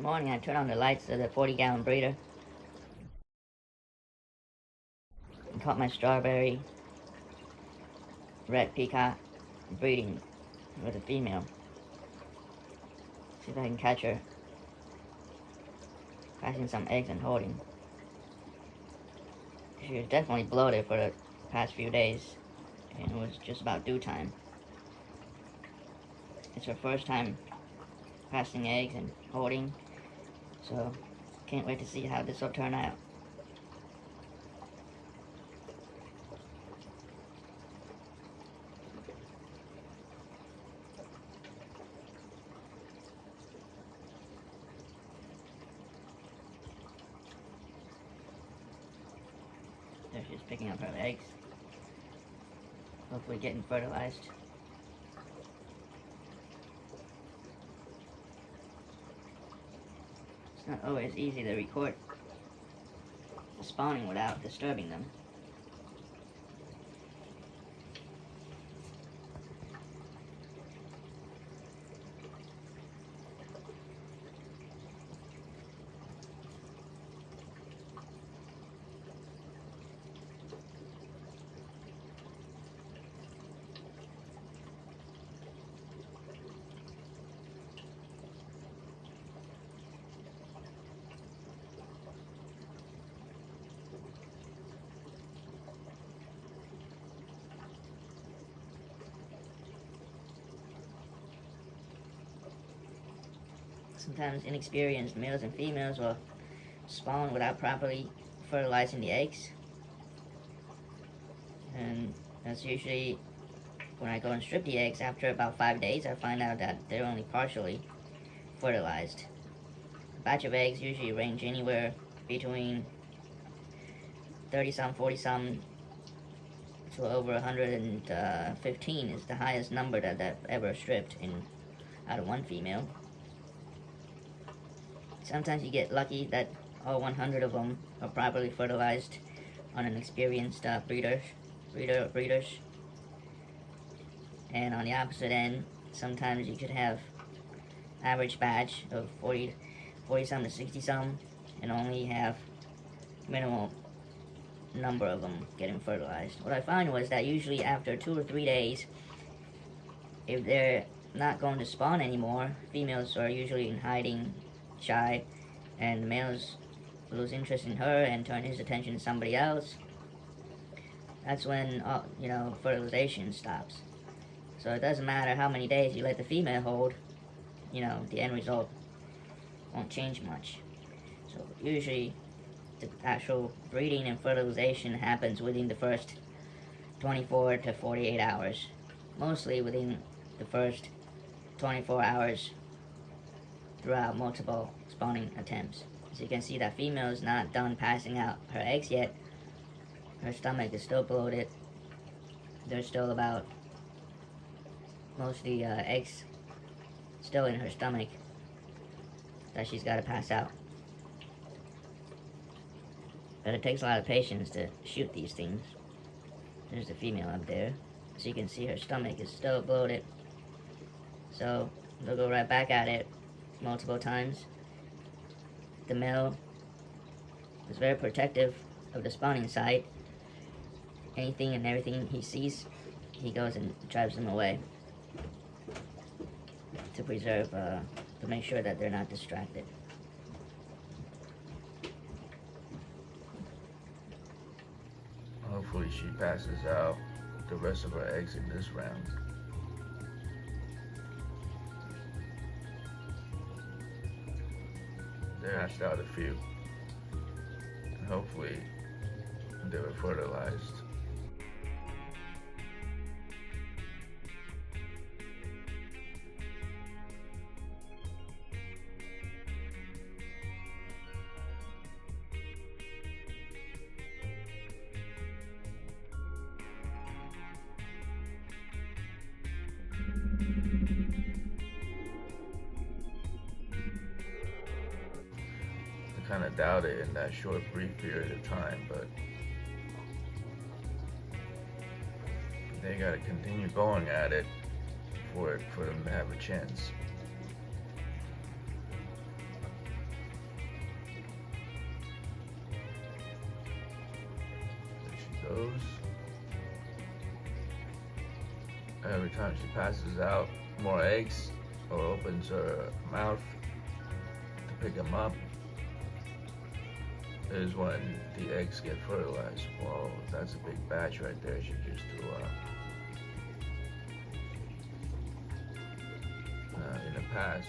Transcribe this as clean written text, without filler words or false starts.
morning, I turned on the lights of the 40-gallon breeder and caught my strawberry red peacock breeding with a female. See if I can catch her passing some eggs and holding. She was definitely bloated for the past few days, and it was just about due time. It's her first time passing eggs and holding, so can't wait to see how this will turn out. There she's picking up her eggs, hopefully getting fertilized. It's not always easy to record the spawning without disturbing them. Sometimes inexperienced males and females will spawn without properly fertilizing the eggs. And that's usually when I go and strip the eggs. After about 5 days, I find out that they're only partially fertilized. A batch of eggs usually range anywhere between 30-some, 40-some to over 115 is the highest number that I've ever stripped out of one female. Sometimes you get lucky that all 100 of them are properly fertilized on an experienced breeders. And on the opposite end, sometimes you could have average batch of 40-some to 60-some and only have minimal number of them getting fertilized. What I find was that usually after 2 or 3 days, if they're not going to spawn anymore, females are usually in hiding, shy, and the males lose interest in her and turn his attention to somebody else. That's when fertilization stops. So it doesn't matter how many days you let the female hold, the end result won't change much. So usually the actual breeding and fertilization happens within the first 24 to 48 hours. Mostly within the first 24 hours throughout multiple spawning attempts. As you can see, that female is not done passing out her eggs yet. Her stomach is still bloated. There's still about most of the eggs still in her stomach that she's got to pass out. But it takes a lot of patience to shoot these things. There's the female up there. So you can see her stomach is still bloated. So they'll go right back at it multiple times. The male is very protective of the spawning site. Anything and everything he sees, he goes and drives them away to preserve, to make sure that they're not distracted. Hopefully she passes out the rest of her eggs in this round. They hatched out a few. And hopefully they were fertilized. Kind of doubt it in that short brief period of time, but they got to continue going at it for them to have a chance. those. Every time she passes out more eggs or opens her mouth to pick them up is when the eggs get fertilized. Whoa, that's a big batch right there she just threw out. In the past,